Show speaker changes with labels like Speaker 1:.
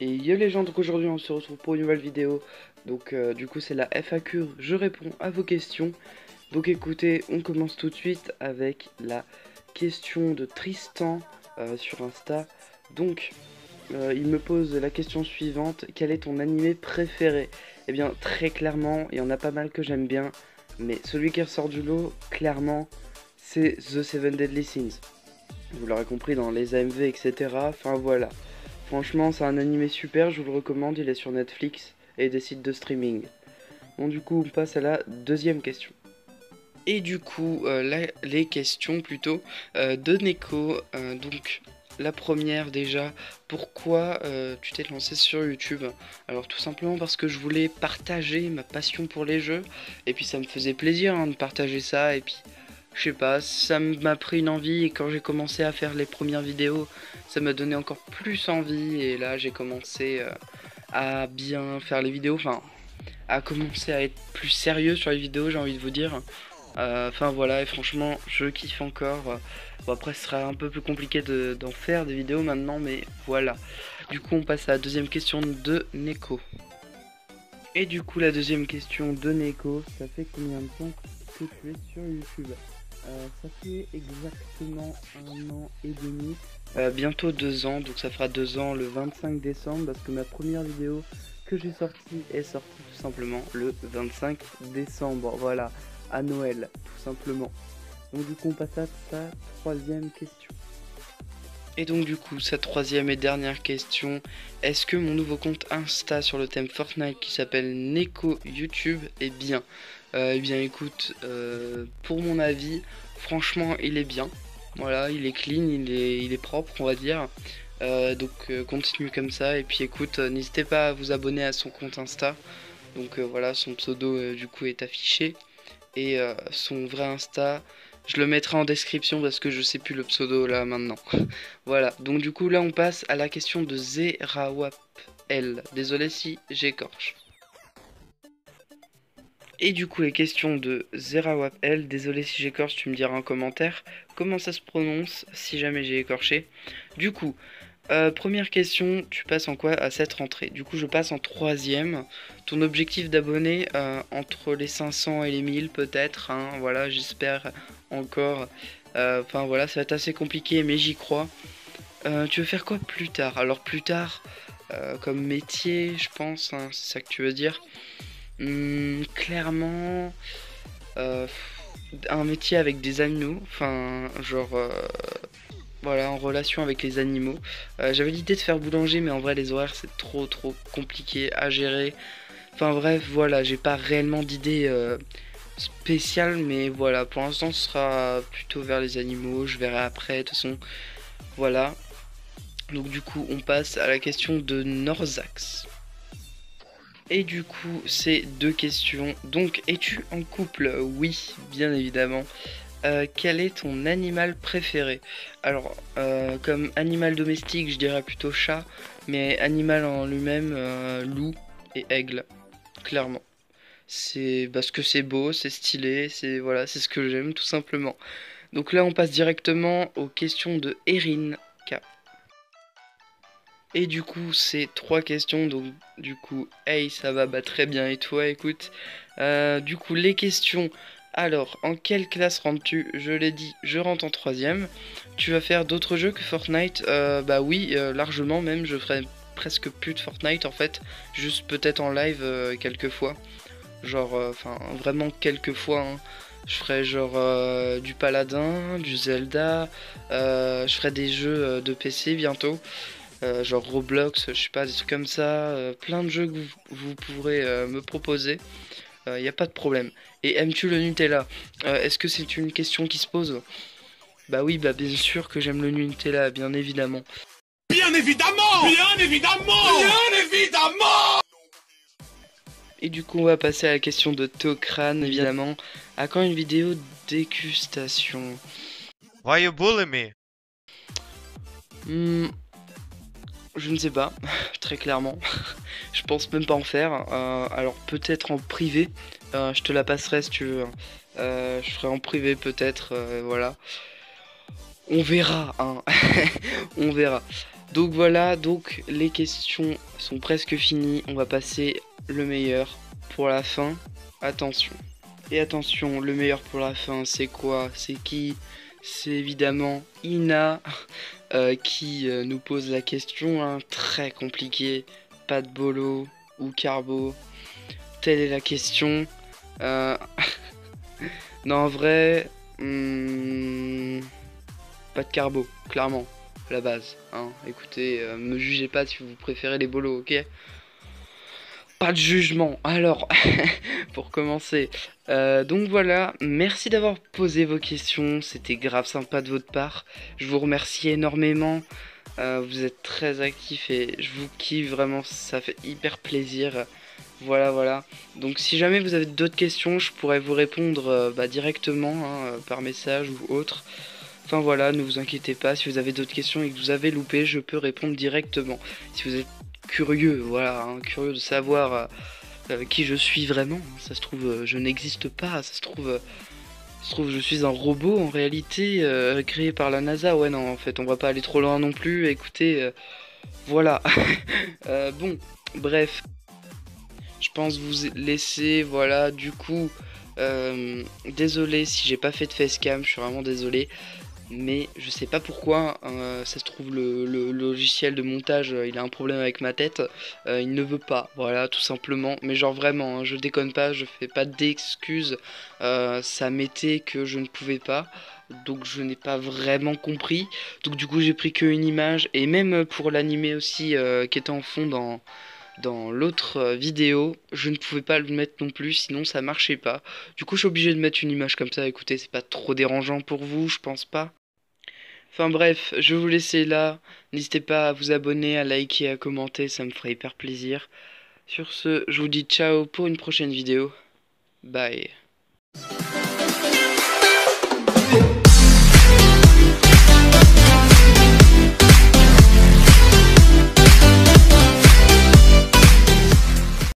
Speaker 1: Et yo les gens, donc aujourd'hui on se retrouve pour une nouvelle vidéo. Donc du coup c'est la FAQ, je réponds à vos questions. Donc écoutez, on commence tout de suite avec la question de Tristan sur Insta. Donc il me pose la question suivante: quel est ton animé préféré? Eh bien très clairement, il y en a pas mal que j'aime bien, mais celui qui ressort du lot, clairement, c'est The Seven Deadly Sins. Vous l'aurez compris dans les AMV, etc. Enfin voilà. Franchement, c'est un animé super, je vous le recommande, il est sur Netflix et des sites de streaming. Bon, du coup, on passe à la deuxième question. Et du coup, les questions plutôt de Neko. Donc, la première déjà, pourquoi tu t'es lancé sur YouTube? Alors, tout simplement parce que je voulais partager ma passion pour les jeux, et puis ça me faisait plaisir de partager ça, et puis je sais pas, ça m'a pris une envie, et quand j'ai commencé à faire les premières vidéos, ça m'a donné encore plus envie, et là j'ai commencé à bien faire les vidéos, enfin à commencer à être plus sérieux sur les vidéos, j'ai envie de vous dire. Enfin voilà, et franchement je kiffe encore. Bon, après ce sera un peu plus compliqué d'en faire des vidéos maintenant, mais voilà. Du coup on passe à la deuxième question de Neko. Et du coup la deuxième question de Neko, ça fait combien de temps que tu es sur YouTube? Ça fait exactement 1 an et demi, bientôt 2 ans, donc ça fera 2 ans le 25 décembre, parce que ma première vidéo que j'ai sortie est sortie tout simplement le 25 décembre, voilà, à Noël, tout simplement. Donc du coup on passe à sa troisième question. Et donc du coup, sa troisième et dernière question: est-ce que mon nouveau compte Insta sur le thème Fortnite qui s'appelle Neko YouTube est bien? Eh bien écoute, pour mon avis, franchement il est bien. Voilà, il est clean, il est propre on va dire. Donc continue comme ça, et puis écoute, n'hésitez pas à vous abonner à son compte Insta. Donc voilà, son pseudo du coup est affiché. Et son vrai Insta, je le mettrai en description parce que je sais plus le pseudo là maintenant. Voilà, donc du coup là on passe à la question de Zerawap L. Désolé si j'écorche. Et du coup les questions de Zerawap L, désolé si j'écorche, tu me diras en commentaire comment ça se prononce si jamais j'ai écorché. Du coup, première question, tu passes en quoi à cette rentrée? Du coup je passe en troisième. Ton objectif d'abonnés entre les 500 et les 1000 peut-être, hein, voilà, j'espère encore. Enfin voilà, ça va être assez compliqué mais j'y crois. Tu veux faire quoi plus tard? Alors plus tard, comme métier je pense, hein, c'est ça que tu veux dire. Clairement, euh, un métier avec des animaux, enfin genre voilà, en relation avec les animaux. J'avais l'idée de faire boulanger, mais en vrai les horaires c'est trop compliqué à gérer. Enfin bref, voilà, j'ai pas réellement d'idée spéciale, mais voilà, pour l'instant ce sera plutôt vers les animaux, je verrai après, de toute façon, voilà. Donc du coup on passe à la question de Norzax. Et du coup, c'est deux questions. Donc, es-tu en couple? Oui, bien évidemment. Quel est ton animal préféré? Alors, comme animal domestique, je dirais plutôt chat, mais animal en lui-même, loup et aigle, clairement. C'est parce que c'est beau, c'est stylé, c'est voilà, c'est ce que j'aime tout simplement. Donc là, on passe directement aux questions de Erin K. Et du coup, c'est trois questions. Donc, du coup, hey, ça va, bah très bien. Et toi, écoute. Du coup, les questions. Alors, en quelle classe rentres-tu? Je l'ai dit, je rentre en troisième. Tu vas faire d'autres jeux que Fortnite? Bah oui, largement même. Je ferai presque plus de Fortnite en fait. Juste peut-être en live quelques fois. Genre, enfin, vraiment quelques fois, hein. Je ferai genre du Paladin, du Zelda. Je ferai des jeux de PC bientôt. Genre Roblox, je sais pas, des trucs comme ça, plein de jeux que vous pourrez me proposer, il n'y a pas de problème. Et aimes-tu le Nutella? Est-ce que c'est une question qui se pose? Bah oui, bah bien sûr que j'aime le Nutella, bien évidemment.
Speaker 2: Bien évidemment! Bien évidemment! Bien évidemment!
Speaker 1: Et du coup, on va passer à la question de Tokran, évidemment. À quand une vidéo dégustation?
Speaker 3: Why you bully me?
Speaker 1: Hmm, je ne sais pas, très clairement. Je pense même pas en faire. Alors peut-être en privé. Je te la passerai si tu veux, hein. Je ferai en privé peut-être, voilà. On verra, hein. On verra. Donc voilà, donc les questions sont presque finies. On va passer le meilleur pour la fin. Attention. Et attention, le meilleur pour la fin, c'est quoi? C'est qui? C'est évidemment Ina qui nous pose la question, hein, très compliquée. Pas de bolo ou carbo? Telle est la question. Euh, non, en vrai, pas de carbo, clairement, à la base. Hein. Écoutez, me jugez pas si vous préférez les bolos, ok? Pas de jugement. Alors, pour commencer, donc voilà, merci d'avoir posé vos questions, c'était grave sympa de votre part. Je vous remercie énormément. Vous êtes très actifs et je vous kiffe vraiment, ça fait hyper plaisir. Voilà, voilà. Donc si jamais vous avez d'autres questions, je pourrais vous répondre directement hein, par message ou autre. Enfin voilà, ne vous inquiétez pas, si vous avez d'autres questions et que vous avez loupé, je peux répondre directement. Si vous êtes curieux, voilà, hein, curieux de savoir qui je suis vraiment, ça se trouve je n'existe pas, ça se trouve je suis un robot en réalité créé par la NASA. Ouais non, en fait on va pas aller trop loin non plus, écoutez, voilà. Bon, bref. Je pense vous laisser, voilà, du coup, désolé si j'ai pas fait de facecam, je suis vraiment désolé, mais je sais pas pourquoi, ça se trouve le logiciel de montage, il a un problème avec ma tête, il ne veut pas, voilà, tout simplement, mais genre vraiment, hein, je déconne pas, je fais pas d'excuses, ça mettait que je ne pouvais pas. Donc je n'ai pas vraiment compris. Donc du coup j'ai pris qu'une image. Et même pour l'animer aussi qui était en fond dans l'autre vidéo, je ne pouvais pas le mettre non plus, sinon ça marchait pas. Du coup, je suis obligé de mettre une image comme ça. Écoutez, c'est pas trop dérangeant pour vous, je pense pas. Enfin bref, je vais vous laisser là. N'hésitez pas à vous abonner, à liker, à commenter, ça me ferait hyper plaisir. Sur ce, je vous dis ciao pour une prochaine vidéo. Bye.